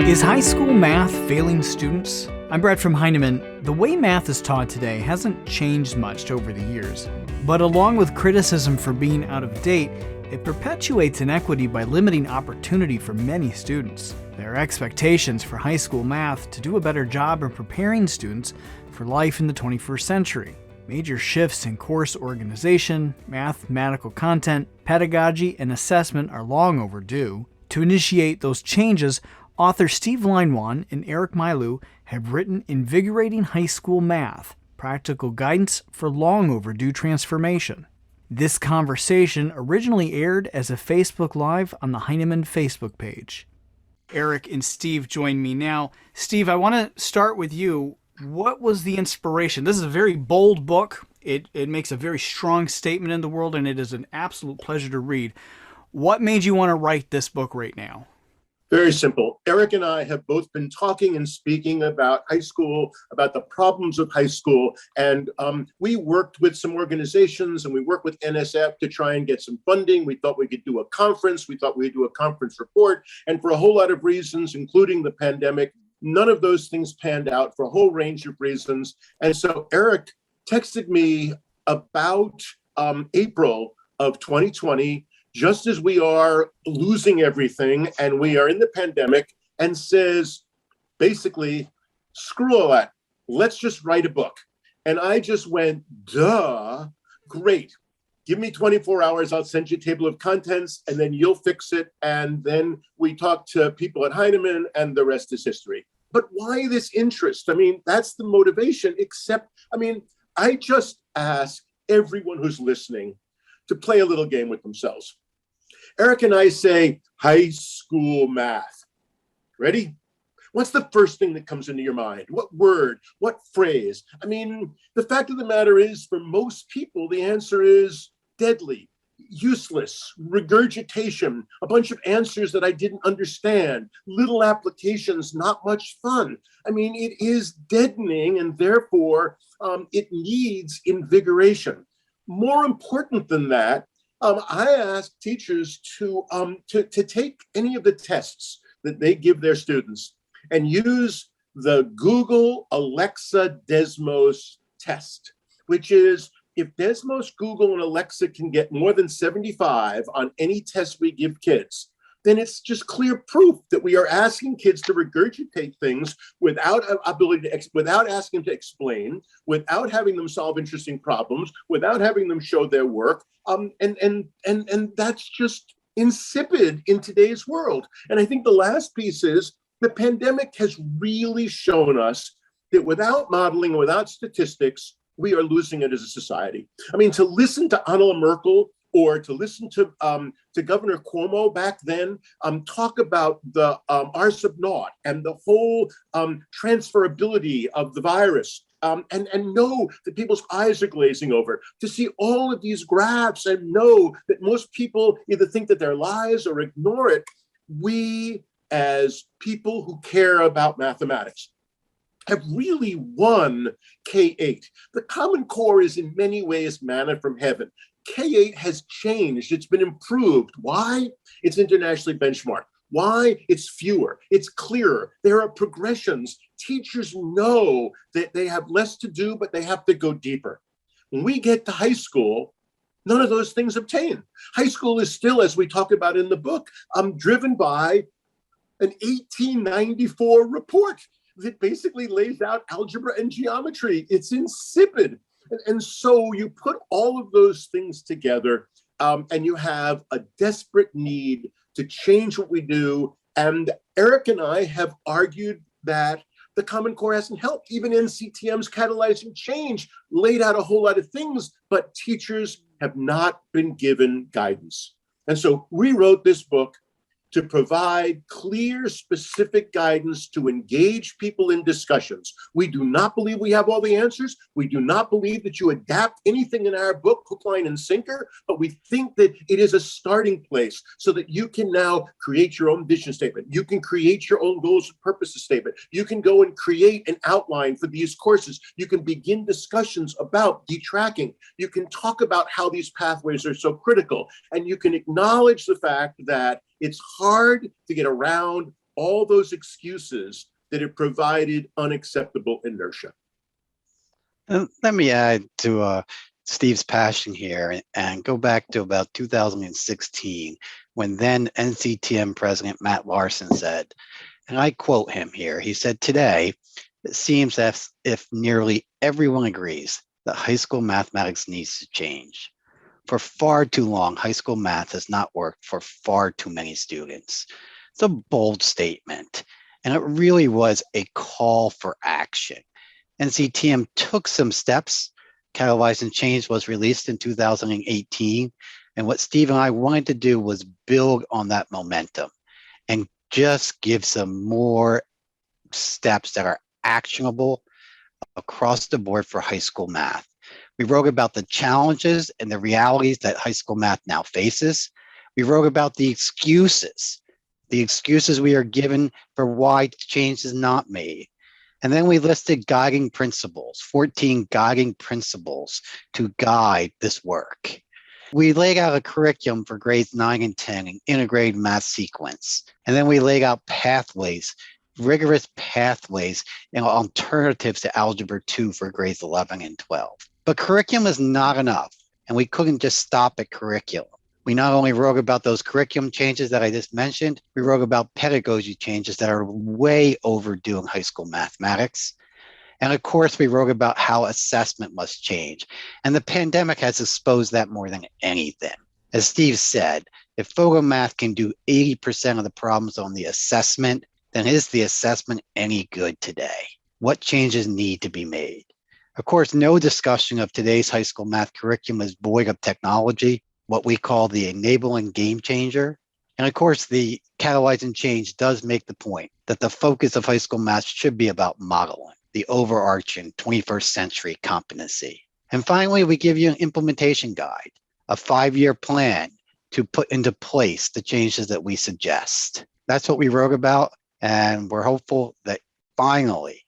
Is high school math failing students? I'm Brett from Heinemann. The way math is taught today hasn't changed much over the years, but along with criticism for being out of date, it perpetuates inequity by limiting opportunity for many students. There are expectations for high school math to do a better job in preparing students for life in the 21st century. Major shifts in course organization, mathematical content, pedagogy, and assessment are long overdue. To initiate those changes, author Steve Leinwand and Milou have written Invigorating High School Math, Practical Guidance for Long-Overdue Transformation. This conversation originally aired as a Facebook Live on the Heinemann Facebook page. Eric and Steve join me now. Steve, I want to start with you. What was the inspiration? This is a very bold book. It makes a very strong statement in the world, and it is an absolute pleasure to read. What made you want to write this book right now? Very simple. Eric and I have both been talking and speaking about high school, about the problems of high school. And we worked with some organizations and we worked with NSF to try and get some funding. We thought we could do a conference. We thought we'd do a conference report. And for a whole lot of reasons, including the pandemic, none of those things panned out for a whole range of reasons. And so Eric texted me about April of 2020, just as we are losing everything and we are in the pandemic, and says, basically, screw all that. Let's just write a book. And I just went, duh, great. Give me 24 hours. I'll send you a table of contents and then you'll fix it. And then we talked to people at Heinemann and the rest is history. But why this interest? I mean, that's the motivation, I just ask everyone who's listening to play a little game with themselves. Eric and I say high school math. Ready? What's the first thing that comes into your mind? What word? What phrase? The fact of the matter is, for most people, the answer is deadly, useless, regurgitation, a bunch of answers that I didn't understand, little applications, not much fun. It is deadening, and therefore it needs invigoration. More important than that, I ask teachers to take any of the tests that they give their students and use the Google Alexa Desmos test, which is if Desmos, Google, and Alexa can get more than 75 on any test we give kids, then it's just clear proof that we are asking kids to regurgitate things without without asking them to explain, without having them solve interesting problems, without having them show their work. And that's just insipid in today's world. And I think the last piece is the pandemic has really shown us that without modeling, without statistics, we are losing it as a society. To listen to Angela Merkel or to listen to Governor Cuomo back then talk about the R sub naught and the whole transferability of the virus, and know that people's eyes are glazing over, to see all of these graphs and know that most people either think that they're lies or ignore it. We, as people who care about mathematics, have really won K-8. The Common Core is in many ways manna from heaven. K-8 has changed. It's been improved. Why? It's internationally benchmarked. Why? It's fewer. It's clearer. There are progressions. Teachers know that they have less to do, but they have to go deeper. When we get to high school, none of those things obtain. High school is still, as we talk about in the book, driven by an 1894 report that basically lays out algebra and geometry. It's insipid. And so you put all of those things together and you have a desperate need to change what we do. And Eric and I have argued that the Common Core hasn't helped. Even NCTM's Catalyzing Change laid out a whole lot of things, but teachers have not been given guidance. And so we wrote this book to provide clear, specific guidance to engage people in discussions. We do not believe we have all the answers. We do not believe that you adapt anything in our book, hook, line, and sinker, but we think that it is a starting place so that you can now create your own vision statement. You can create your own goals and purposes statement. You can go and create an outline for these courses. You can begin discussions about detracking. You can talk about how these pathways are so critical, and you can acknowledge the fact that it's hard to get around all those excuses that it provided unacceptable inertia. Let me add to Steve's passion here and go back to about 2016 when then NCTM President Matt Larson said, and I quote him here, he said, "Today, it seems as if nearly everyone agrees that high school mathematics needs to change. For far too long, high school math has not worked for far too many students." It's a bold statement, and it really was a call for action. NCTM took some steps. Catalyzing Change was released in 2018, and what Steve and I wanted to do was build on that momentum and just give some more steps that are actionable across the board for high school math. We wrote about the challenges and the realities that high school math now faces. We wrote about the excuses we are given for why change is not made. And then we listed guiding principles, 14 guiding principles to guide this work. We laid out a curriculum for grades 9 and 10, an integrated math sequence. And then we laid out pathways, rigorous pathways, and alternatives to Algebra 2 for grades 11 and 12. But curriculum is not enough, and we couldn't just stop at curriculum. We not only wrote about those curriculum changes that I just mentioned, we wrote about pedagogy changes that are way overdue in high school mathematics. And of course, we wrote about how assessment must change. And the pandemic has exposed that more than anything. As Steve said, if photomath can do 80% of the problems on the assessment, then is the assessment any good today? What changes need to be made? Of course, no discussion of today's high school math curriculum is void of technology, what we call the enabling game changer. And of course, the Catalyzing Change does make the point that the focus of high school math should be about modeling, the overarching 21st century competency. And finally, we give you an implementation guide, a 5-year plan to put into place the changes that we suggest. That's what we wrote about, and we're hopeful that finally,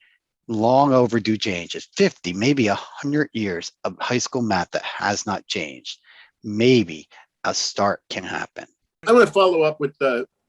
long overdue changes, 50, maybe 100 years of high school math that has not changed. Maybe a start can happen. I want to follow up with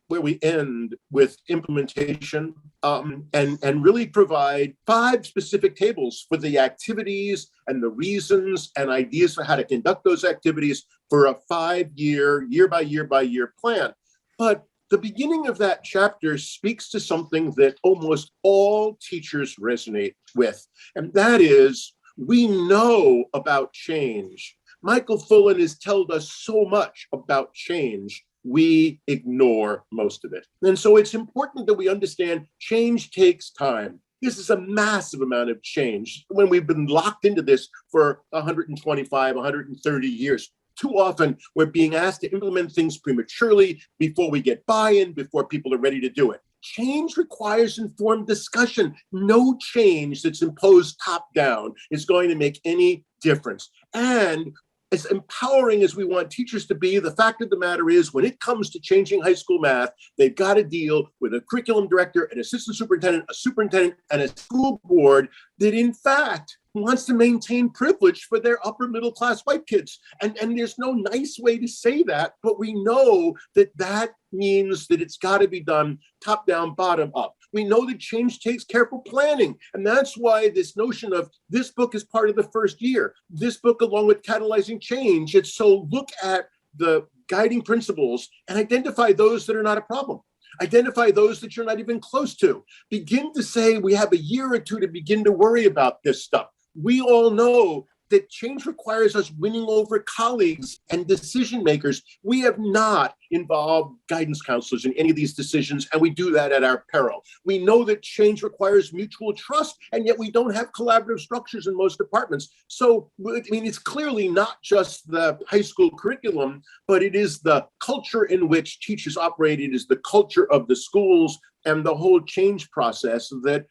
where we end with implementation and really provide 5 specific tables for the activities and the reasons and ideas for how to conduct those activities for a 5-year, year-by-year plan. But the beginning of that chapter speaks to something that almost all teachers resonate with, and that is, we know about change. Michael Fullen has told us so much about change. We ignore most of it. And so it's important that we understand change takes time. This is a massive amount of change. When we've been locked into this for 125, 130 years, too often we're being asked to implement things prematurely before we get buy-in, before people are ready to do it. Change requires informed discussion. No change that's imposed top-down is going to make any difference. And as empowering as we want teachers to be, the fact of the matter is, when it comes to changing high school math, they've got to deal with a curriculum director, an assistant superintendent, a superintendent, and a school board that, in fact, wants to maintain privilege for their upper middle class white kids. And there's no nice way to say that, but we know that that means that it's got to be done top down, bottom up. We know that change takes careful planning. And that's why this notion of this book is part of the first year. This book, along with Catalyzing Change, it's so look at the guiding principles and identify those that are not a problem. Identify those that you're not even close to. Begin to say we have a year or two to begin to worry about this stuff. We all know that change requires us winning over colleagues and decision makers. We have not involved guidance counselors in any of these decisions, and we do that at our peril. We know that change requires mutual trust, and yet we don't have collaborative structures in most departments. So, I mean, it's clearly not just the high school curriculum, but it is the culture in which teachers operate. It is the culture of the schools and the whole change process that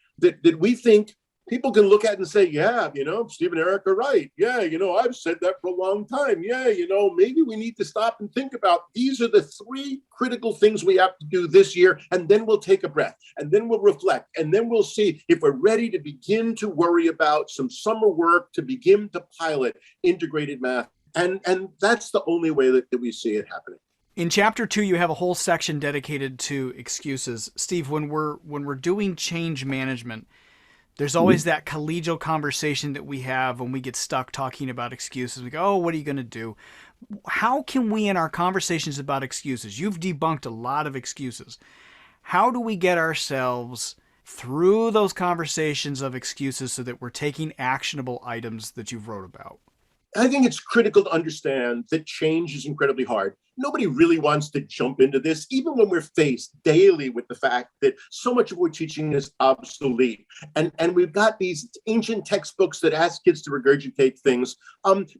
we think people can look at and say, yeah, Steve and Eric are right. Yeah, I've said that for a long time. Yeah, maybe we need to stop and think about these are the 3 critical things we have to do this year. And then we'll take a breath and then we'll reflect. And then we'll see if we're ready to begin to worry about some summer work to begin to pilot integrated math. And that's the only way that we see it happening. In chapter 2, you have a whole section dedicated to excuses. Steve, when we're doing change management, there's always that collegial conversation that we have when we get stuck talking about excuses. We go, oh, what are you going to do? How can we, in our conversations about excuses, you've debunked a lot of excuses. How do we get ourselves through those conversations of excuses so that we're taking actionable items that you've wrote about? I think it's critical to understand that change is incredibly hard. Nobody really wants to jump into this, even when we're faced daily with the fact that so much of what we're teaching is obsolete. And we've got these ancient textbooks that ask kids to regurgitate things.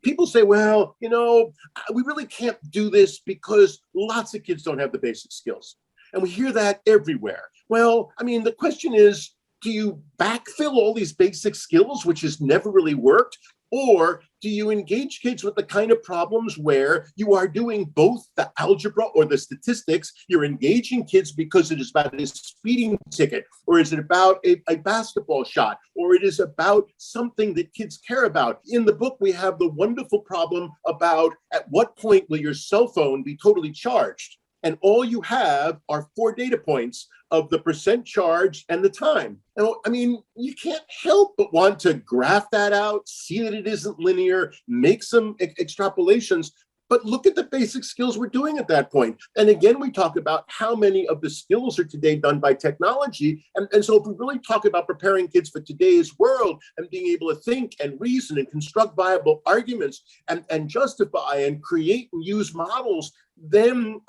People say, well, we really can't do this because lots of kids don't have the basic skills. And we hear that everywhere. Well, I mean, the question is, do you backfill all these basic skills, which has never really worked? Or do you engage kids with the kind of problems where you are doing both the algebra or the statistics? You're engaging kids because it is about a speeding ticket, or is it about a basketball shot, or it is about something that kids care about? In the book, we have the wonderful problem about at what point will your cell phone be totally charged? And all you have are 4 data points of the percent charge and the time. And I mean, you can't help but want to graph that out, see that it isn't linear, make some extrapolations, but look at the basic skills we're doing at that point. And again, we talk about how many of the skills are today done by technology. And so if we really talk about preparing kids for today's world and being able to think and reason and construct viable arguments and justify and create and use models, then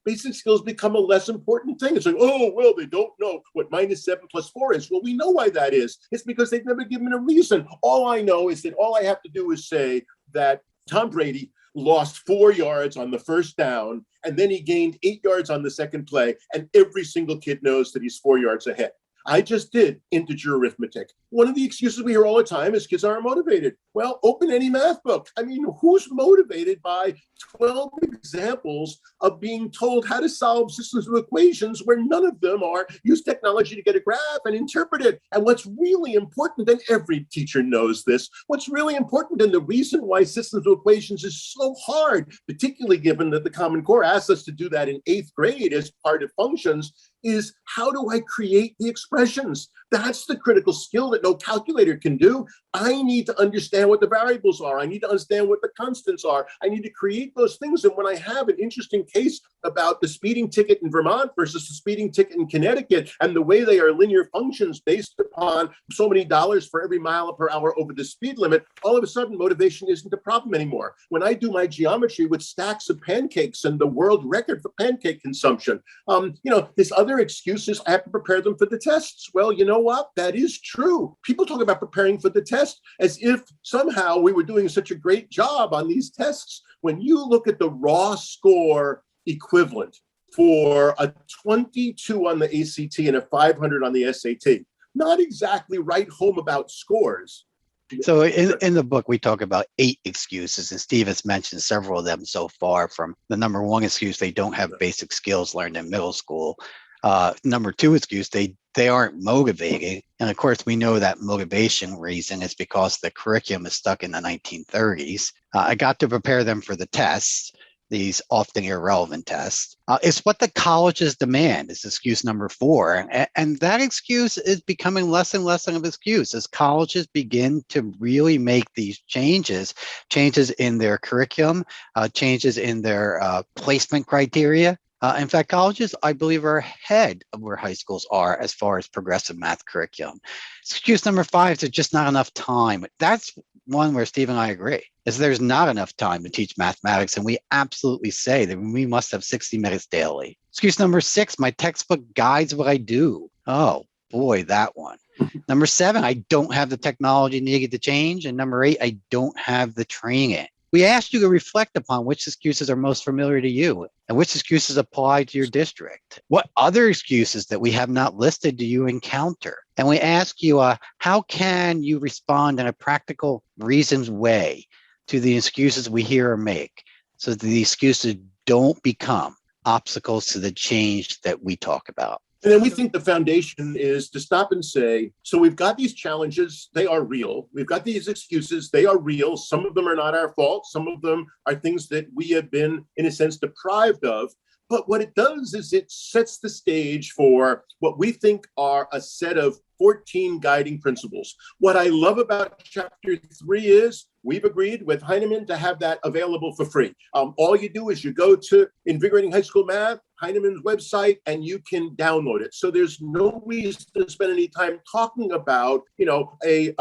basic skills become a less important thing. It's like, oh, well, they don't know what -7 + 4 is. Well, we know why that is. It's because they've never given a reason. All I know is that all I have to do is say that Tom Brady lost 4 yards on the first down, and then he gained 8 yards on the second play, and every single kid knows that he's 4 yards ahead. I just did integer arithmetic. One of the excuses we hear all the time is kids aren't motivated. Well, open any math book. I mean, who's motivated by 12 examples of being told how to solve systems of equations where none of them are use technology to get a graph and interpret it? And what's really important, and every teacher knows this, what's really important and the reason why systems of equations is so hard, particularly given that the Common Core asks us to do that in 8th grade as part of functions, is how do I create the expressions? That's the critical skill that no calculator can do. I need to understand what the variables are. I need to understand what the constants are. I need to create those things. And when I have an interesting case about the speeding ticket in Vermont versus the speeding ticket in Connecticut and the way they are linear functions based upon so many dollars for every mile per hour over the speed limit, all of a sudden motivation isn't a problem anymore. When I do my geometry with stacks of pancakes and the world record for pancake consumption, this other excuse is I have to prepare them for the tests. Well, you know what? That is true. People talk about preparing for the test as if somehow we were doing such a great job on these tests. When you look at the raw score equivalent for a 22 on the ACT and a 500 on the SAT, not exactly right home about scores. So in the book, we talk about 8 excuses, and Steve has mentioned several of them so far. From the number 1 excuse, they don't have basic skills learned in middle school. Number 2 excuse, they aren't motivating. And of course, we know that motivation reason is because the curriculum is stuck in the 1930s. I got to prepare them for the tests, these often irrelevant tests. It's what the colleges demand is excuse number 4. And that excuse is becoming less and less of an excuse as colleges begin to really make these changes in their curriculum, changes in their placement criteria. In fact, colleges, I believe, are ahead of where high schools are as far as progressive math curriculum. Excuse number 5 is there's just not enough time. That's one where Steve and I agree, is there's not enough time to teach mathematics, and we absolutely say that we must have 60 minutes daily. Excuse number 6, my textbook guides what I do. Oh, boy, that one. Number 7, I don't have the technology needed to change. And number 8, I don't have the training. We asked you to reflect upon which excuses are most familiar to you and which excuses apply to your district. What other excuses that we have not listed do you encounter? And we ask you, how can you respond in a practical, reasoned way to the excuses we hear or make so that the excuses don't become obstacles to the change that we talk about? And then we think the foundation is to stop and say, so we've got these challenges, they are real. We've got these excuses, they are real. Some of them are not our fault. Some of them are things that we have been, in a sense, deprived of. But what it does is it sets the stage for what we think are a set of 14 guiding principles. What I love about chapter 3 is we've agreed with Heinemann to have that available for free. All you do is you go to Invigorating High School Math, Heinemann's website, and you can download it. So there's no reason to spend any time talking about, a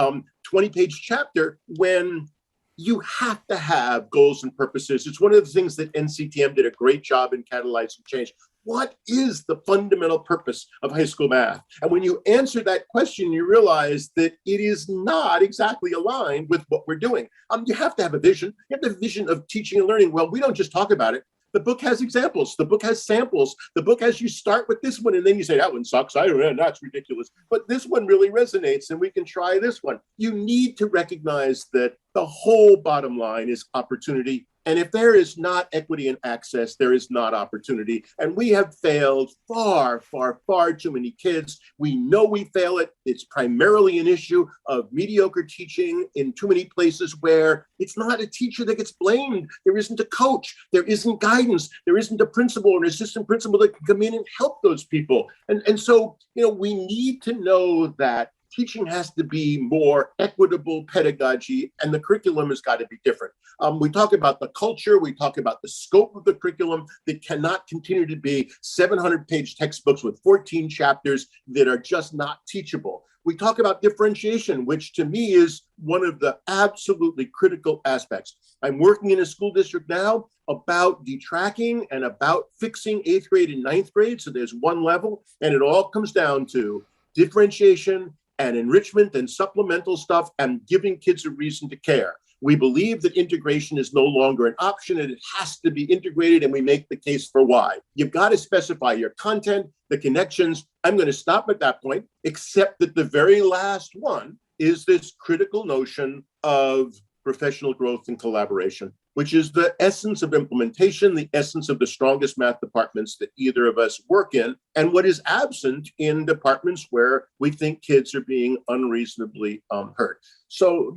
20-page chapter when you have to have goals and purposes. It's one of the things that NCTM did a great job in catalyzing change. What is the fundamental purpose of high school math? And when you answer that question, you realize that it is not exactly aligned with what we're doing. You have to have a vision. You have to have a vision of teaching and learning. Well, we don't just talk about it. The book has examples. The book has samples. The book has you start with this one and then you say, that one sucks. I don't know, that's ridiculous. But this one really resonates and we can try this one. You need to recognize that the whole bottom line is opportunity. And if there is not equity and access, there is not opportunity. And we have failed far, far, far too many kids. We know we fail it. It's primarily an issue of mediocre teaching in too many places where it's not a teacher that gets blamed. There isn't a coach. There isn't guidance. There isn't a principal or an assistant principal that can come in and help those people. And so, we need to know that teaching has to be more equitable pedagogy, and the curriculum has got to be different. We talk about the culture, we talk about the scope of the curriculum that cannot continue to be 700-page textbooks with 14 chapters that are just not teachable. We talk about differentiation, which to me is one of the absolutely critical aspects. I'm working in a school district now about detracking and about fixing 8th grade and 9th grade. So there's one level, and it all comes down to differentiation and enrichment and supplemental stuff and giving kids a reason to care. We believe that integration is no longer an option and it has to be integrated, and we make the case for why. You've got to specify your content, the connections. I'm going to stop at that point, except that the very last one is this critical notion of professional growth and collaboration, which is the essence of implementation, the essence of the strongest math departments that either of us work in, and what is absent in departments where we think kids are being unreasonably hurt. So,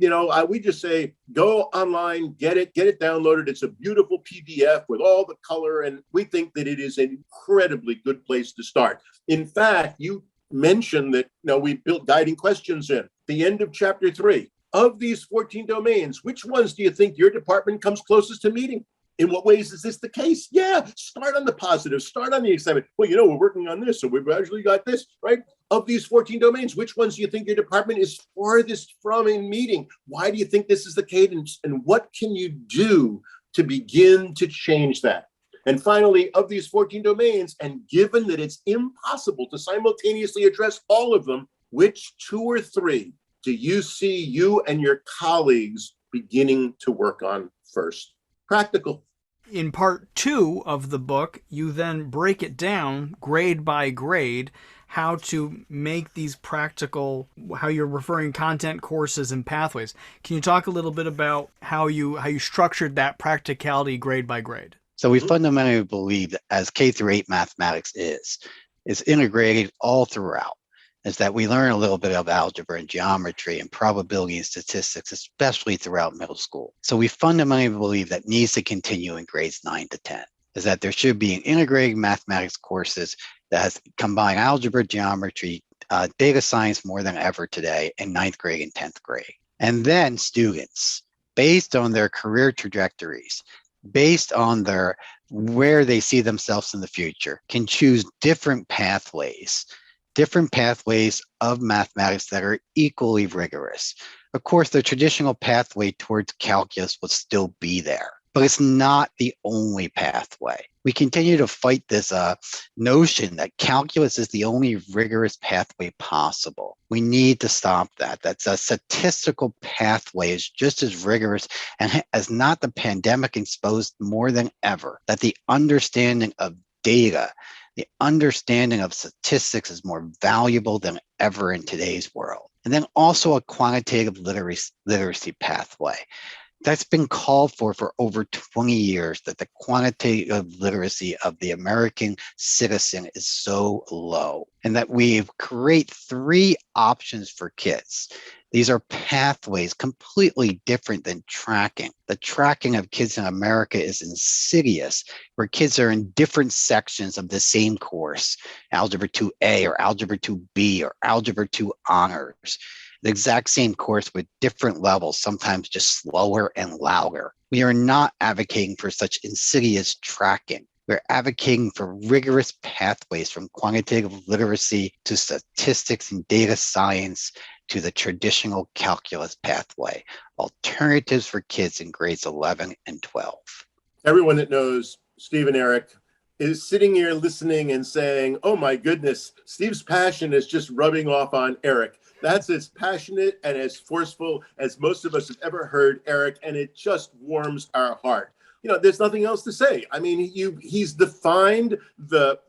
we just say, go online, get it downloaded. It's a beautiful PDF with all the color, and we think that it is an incredibly good place to start. In fact, you mentioned that, we built guiding questions in the end of chapter 3. Of these 14 domains, which ones do you think your department comes closest to meeting? In what ways is this the case? Yeah, start on the positive, start on the excitement. Well, we're working on this, so we've actually got this, right? Of these 14 domains, which ones do you think your department is farthest from in meeting? Why do you think this is the cadence? And what can you do to begin to change that? And finally, of these 14 domains, and given that it's impossible to simultaneously address all of them, which 2 or 3 do you see you and your colleagues beginning to work on first? Practical. In part 2 of the book, you then break it down grade by grade, how to make these practical, how you're referring content, courses, and pathways. Can you talk a little bit about how you structured that practicality grade by grade? So we fundamentally believe that as K-8 mathematics is integrated all throughout. Is that we learn a little bit of algebra and geometry and probability and statistics, especially throughout middle school. So we fundamentally believe that needs to continue in grades 9 to 10, is that there should be an integrated mathematics courses that has combined algebra, geometry, data science more than ever today in 9th grade and 10th grade. And then students, based on their career trajectories, based on where they see themselves in the future, can choose different pathways of mathematics that are equally rigorous. Of course, the traditional pathway towards calculus will still be there, but it's not the only pathway. We continue to fight this notion that calculus is the only rigorous pathway possible. We need to stop that. That's a statistical pathway is just as rigorous and as not the pandemic exposed more than ever, that the understanding of data, the understanding of statistics is more valuable than ever in today's world. And then also a quantitative literacy pathway. That's been called for over 20 years, that the quantitative literacy of the American citizen is so low, and that we create three options for kids. These are pathways completely different than tracking. The tracking of kids in America is insidious, where kids are in different sections of the same course, Algebra 2A or Algebra 2B or Algebra 2 Honors. The exact same course with different levels, sometimes just slower and louder. We are not advocating for such insidious tracking. We're advocating for rigorous pathways from quantitative literacy to statistics and data science to the traditional calculus pathway, alternatives for kids in grades 11 and 12. Everyone that knows Steve and Eric is sitting here listening and saying, oh my goodness, Steve's passion is just rubbing off on Eric. That's as passionate and as forceful as most of us have ever heard Eric, and it just warms our heart. You know, there's nothing else to say. I mean, he's defined the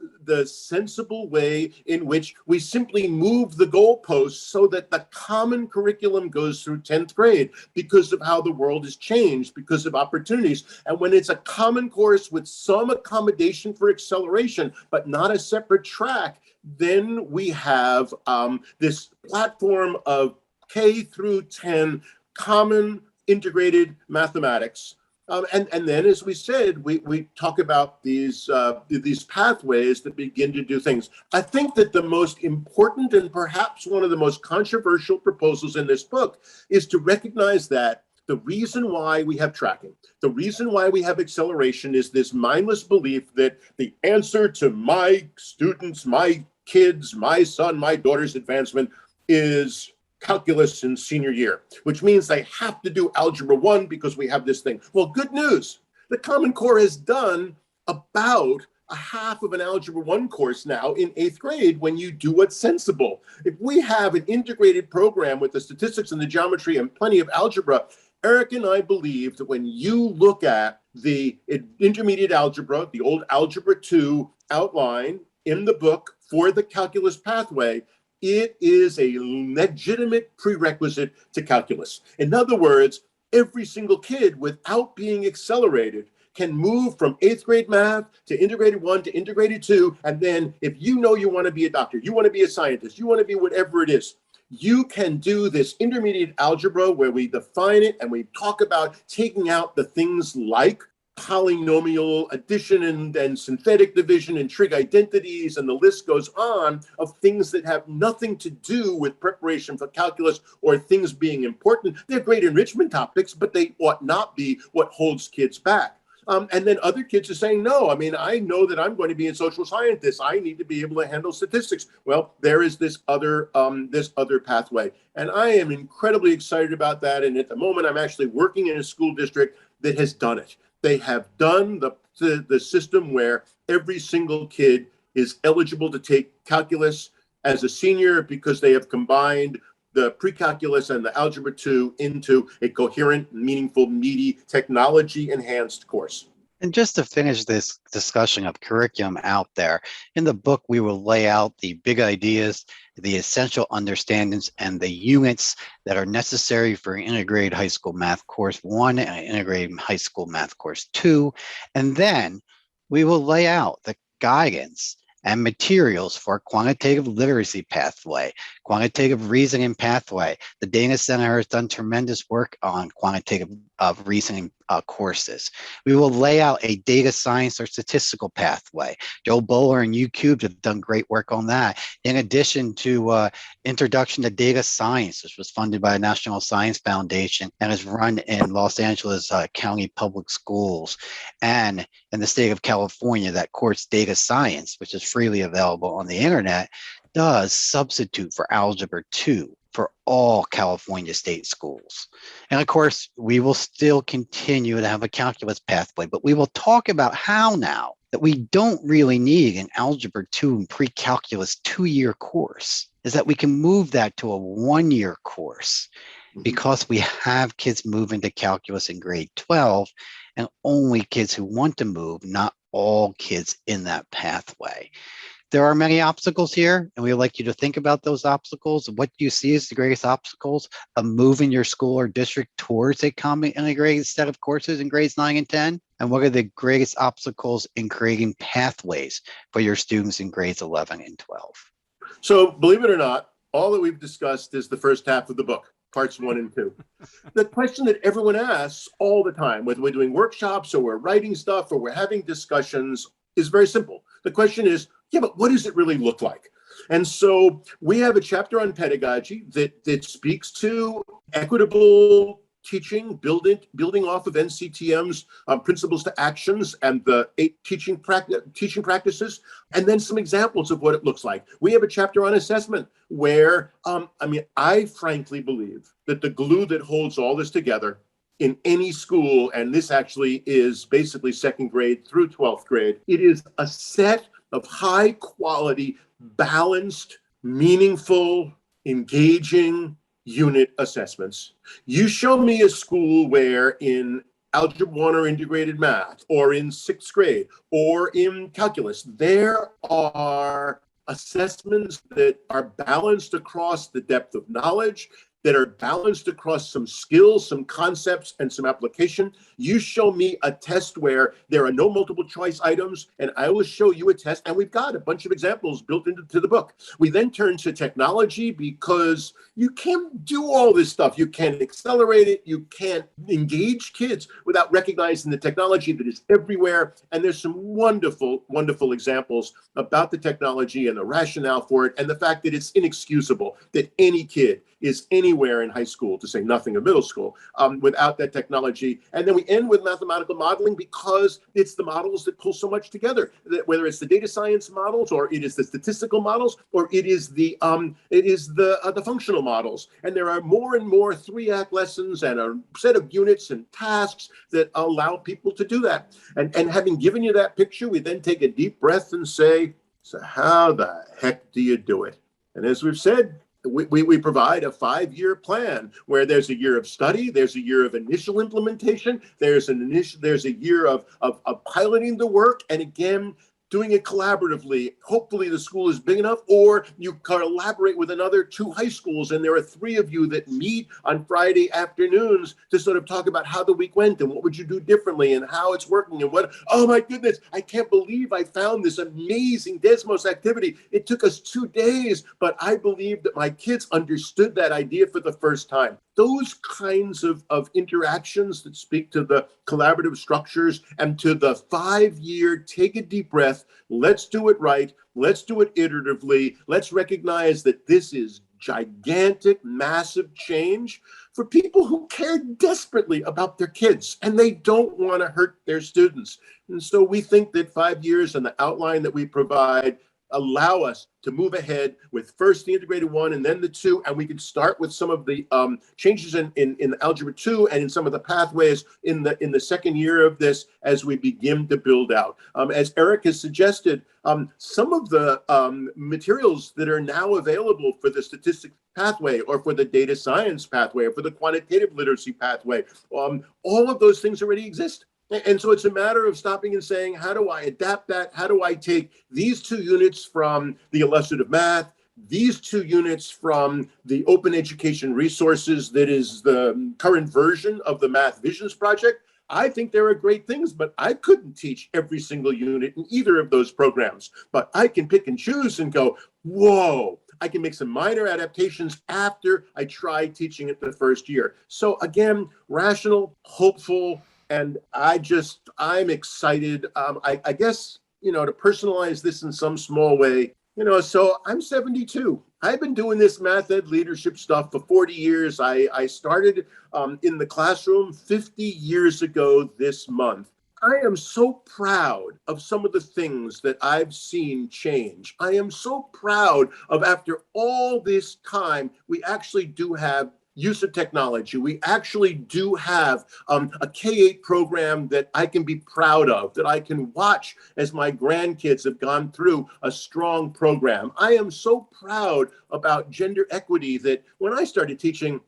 sensible way in which we simply move the goalposts so that the common curriculum goes through 10th grade because of how the world has changed, because of opportunities. And when it's a common course with some accommodation for acceleration, but not a separate track, then we have this platform of K through 10 common integrated mathematics. And then, as we said, we talk about these pathways that begin to do things. I think that the most important and perhaps one of the most controversial proposals in this book is to recognize that the reason why we have tracking, the reason why we have acceleration is this mindless belief that the answer to my students, my kids, my son, my daughter's advancement is calculus in senior year, which means they have to do algebra 1 because we have this thing. Well, good news. The Common Core has done about a half of an algebra 1 course now in 8th grade when you do what's sensible. If we have an integrated program with the statistics and the geometry and plenty of algebra, Eric and I believe that when you look at the intermediate algebra, the old algebra 2 outline in the book for the calculus pathway, it is a legitimate prerequisite to calculus. In other words, every single kid without being accelerated can move from 8th grade math to integrated 1 to integrated 2. And then if you know you want to be a doctor, you want to be a scientist, you want to be whatever it is, you can do this intermediate algebra where we define it and we talk about taking out the things like polynomial addition and synthetic division and trig identities, and the list goes on of things that have nothing to do with preparation for calculus or things being important. They're great enrichment topics, but they ought not be what holds kids back. And then other kids are saying, no, I mean, I know that I'm going to be a social scientist. I need to be able to handle statistics. Well, there is this other pathway. And I am incredibly excited about that. And at the moment, I'm actually working in a school district that has done it. They have done the system where every single kid is eligible to take calculus as a senior because they have combined the pre-calculus and the algebra 2 into a coherent, meaningful, meaty, technology-enhanced course. And just to finish this discussion of curriculum out there, in the book, we will lay out the big ideas, the essential understandings, and the units that are necessary for an integrated high school math course 1 and an integrated high school math course 2. And then we will lay out the guidance and materials for quantitative literacy pathway, quantitative reasoning pathway. The Dana Center has done tremendous work on quantitative reasoning courses. We will lay out a data science or statistical pathway. Joe Bowler and UCubed have done great work on that. In addition to Introduction to Data Science, which was funded by the National Science Foundation and is run in Los Angeles County Public Schools. And in the state of California, that course Data Science, which is freely available on the internet, does substitute for Algebra 2 for all California state schools. And of course, we will still continue to have a calculus pathway, but we will talk about how now that we don't really need an Algebra 2 and pre-calculus 2-year course, is that we can move that to a 1-year course because we have kids move into calculus in grade 12 and only kids who want to move, not all kids in that pathway. There are many obstacles here, and we would like you to think about those obstacles. What do you see as the greatest obstacles of moving your school or district towards a common integrated set of courses in grades 9 and 10? And what are the greatest obstacles in creating pathways for your students in grades 11 and 12? So believe it or not, all that we've discussed is the first half of the book, parts 1 and 2. The question that everyone asks all the time, whether we're doing workshops or we're writing stuff or we're having discussions, is very simple. The question is, yeah, but what does it really look like? And so we have a chapter on pedagogy that speaks to equitable teaching, building off of NCTM's principles to actions and the 8 teaching practices, and then some examples of what it looks like. We have a chapter on assessment where, I frankly believe that the glue that holds all this together in any school, and this actually is basically 2nd grade through 12th grade, it is a set of high quality, balanced, meaningful, engaging unit assessments. You show me a school where in Algebra 1 or integrated math, or in 6th grade, or in calculus, there are assessments that are balanced across the depth of knowledge, that are balanced across some skills, some concepts, and some application. You show me a test where there are no multiple choice items, and I will show you a test, and we've got a bunch of examples built into the book. We then turn to technology because you can't do all this stuff. You can't accelerate it. You can't engage kids without recognizing the technology that is everywhere. And there's some wonderful, wonderful examples about the technology and the rationale for it, and the fact that it's inexcusable that any kid is anywhere in high school, to say nothing of middle school, without that technology. And then we end with mathematical modeling because it's the models that pull so much together, whether it's the data science models, or it is the statistical models, or it is the functional models. And there are more and more 3-act lessons and a set of units and tasks that allow people to do that. And having given you that picture, we then take a deep breath and say, so how the heck do you do it? And as we've said, we provide a 5-year plan where there's a year of study, there's a year of initial implementation, there's a year of piloting the work, and again, doing it collaboratively. Hopefully the school is big enough, or you collaborate with another 2 high schools, and there are 3 of you that meet on Friday afternoons to sort of talk about how the week went and what would you do differently and how it's working and what, oh my goodness, I can't believe I found this amazing Desmos activity. It took us 2 days, but I believe that my kids understood that idea for the first time. Those kinds of interactions that speak to the collaborative structures and to the 5-year, take a deep breath, let's do it right, let's do it iteratively, let's recognize that this is gigantic, massive change for people who care desperately about their kids and they don't want to hurt their students. And so we think that 5 years and the outline that we provide allow us to move ahead with first the integrated 1 and then the 2, and we can start with some of the changes in the algebra 2 and in some of the pathways in the 2nd year of this as we begin to build out. As Eric has suggested, some of the materials that are now available for the statistics pathway or for the data science pathway or for the quantitative literacy pathway, all of those things already exist. And so it's a matter of stopping and saying, how do I adapt that? How do I take these 2 units from the illustrative math, these 2 units from the open education resources that is the current version of the Math Visions project? I think there are great things, but I couldn't teach every single unit in either of those programs. But I can pick and choose and go, whoa, I can make some minor adaptations after I try teaching it the first year. So again, rational, hopeful, and I'm excited. I guess, to personalize this in some small way, so I'm 72. I've been doing this math ed leadership stuff for 40 years. I started in the classroom 50 years ago this month. I am so proud of some of the things that I've seen change. I am so proud of, after all this time, we actually do have use of technology. We actually do have a K-8 program that I can be proud of, that I can watch as my grandkids have gone through a strong program. I am so proud about gender equity that when I started teaching,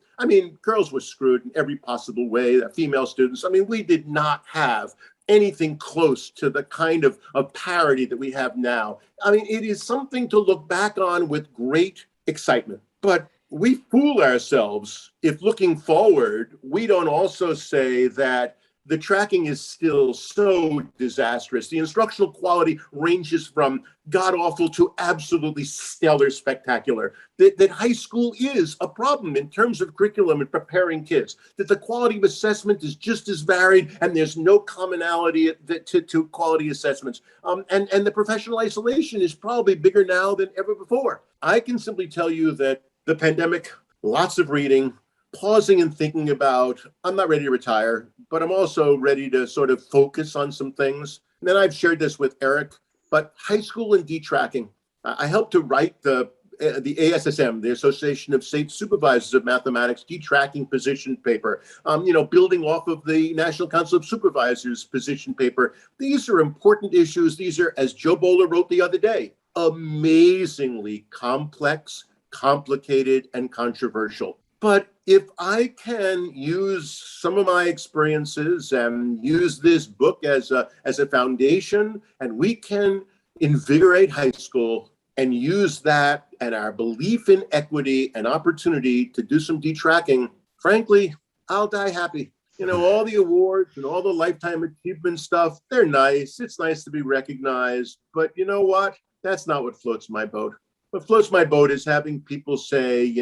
girls were screwed in every possible way, female students. We did not have anything close to the kind of parity that we have now. I mean, it is something to look back on with great excitement. But we fool ourselves if looking forward, we don't also say that the tracking is still so disastrous. The instructional quality ranges from god-awful to absolutely stellar spectacular. That high school is a problem in terms of curriculum and preparing kids. That the quality of assessment is just as varied and there's no commonality to quality assessments. And the professional isolation is probably bigger now than ever before. I can simply tell you that the pandemic, lots of reading, pausing and thinking about, I'm not ready to retire, but I'm also ready to sort of focus on some things. And then I've shared this with Eric, but high school and detracking. I helped to write the ASSM, the Association of State Supervisors of Mathematics, detracking position paper, building off of the National Council of Supervisors position paper. These are important issues. These are, as Joe Bowler wrote the other day, amazingly complex, complicated, and controversial. But if I can use some of my experiences and use this book as a foundation, and we can invigorate high school and use that and our belief in equity and opportunity to do some detracking, frankly, I'll die happy. All the awards and all the lifetime achievement stuff, they're nice. It's nice to be recognized. But you know what? That's not what floats my boat. What floats my boat is having people say,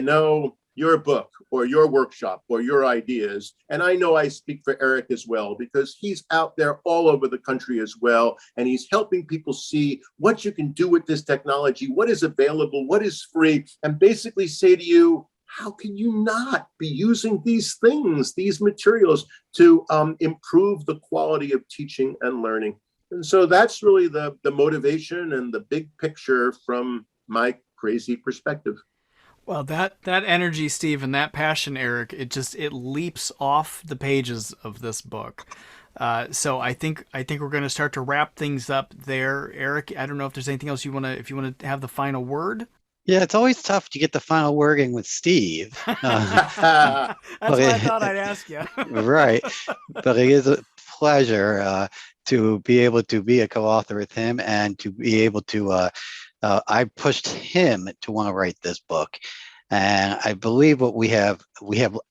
your book or your workshop or your ideas. And I know I speak for Eric as well, because he's out there all over the country as well. And he's helping people see what you can do with this technology, what is available, what is free, and basically say to you, how can you not be using these things, these materials to improve the quality of teaching and learning? And so that's really the motivation and the big picture from my crazy perspective. Well, that energy, Steve, and that passion, Eric, it leaps off the pages of this book. So I think we're going to start to wrap things up there. Eric, I don't know if there's anything else you want to have the final word. Yeah, it's always tough to get the final wording with Steve. That's why I thought I'd ask you. Right. But it is a pleasure to be able to be a co-author with him and to be able to I pushed him to want to write this book. And I believe what we have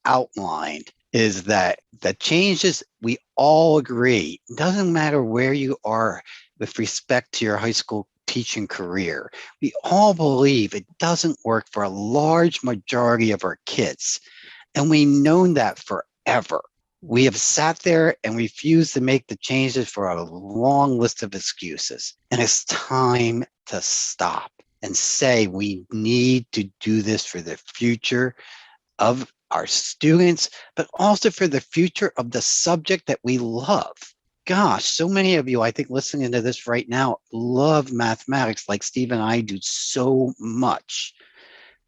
outlined is that the changes we all agree, doesn't matter where you are with respect to your high school teaching career. We all believe it doesn't work for a large majority of our kids. And we've known that forever. We have sat there and refused to make the changes for a long list of excuses. And it's time to stop and say we need to do this for the future of our students, but also for the future of the subject that we love. Gosh, so many of you, I think, listening to this right now, love mathematics like Steve and I do so much.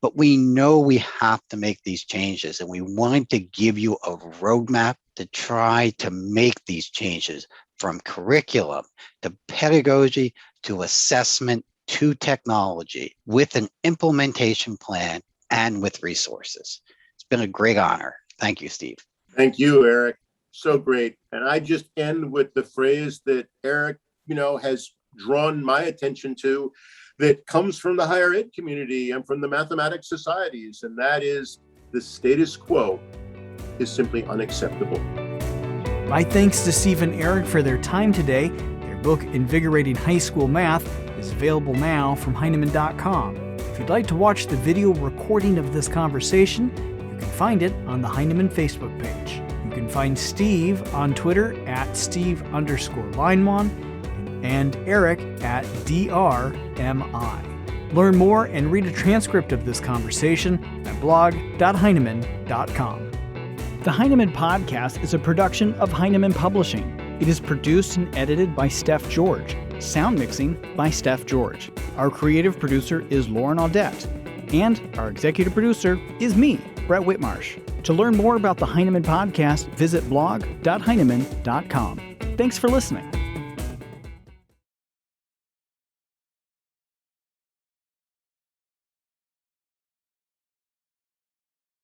But we know we have to make these changes, and we wanted to give you a roadmap to try to make these changes from curriculum to pedagogy to assessment to technology with an implementation plan and with resources. It's been a great honor. Thank you, Steve. Thank you, Eric. So great. And I just end with the phrase that Eric, has drawn my attention to, that comes from the higher ed community and from the mathematics societies, and that is the status quo is simply unacceptable. My thanks to Steve and Eric for their time today. Their book, Invigorating High School Math, is available now from Heinemann.com. If you'd like to watch the video recording of this conversation, you can find it on the Heinemann Facebook page. You can find Steve on Twitter at Steve_Leinwand and Eric at DRMI. Learn more and read a transcript of this conversation at blog.heinemann.com. The Heinemann Podcast is a production of Heinemann Publishing. It is produced and edited by Steph George. Sound mixing by Steph George. Our creative producer is Lauren Audette. And our executive producer is me, Brett Whitmarsh. To learn more about the Heinemann Podcast, visit blog.heinemann.com. Thanks for listening.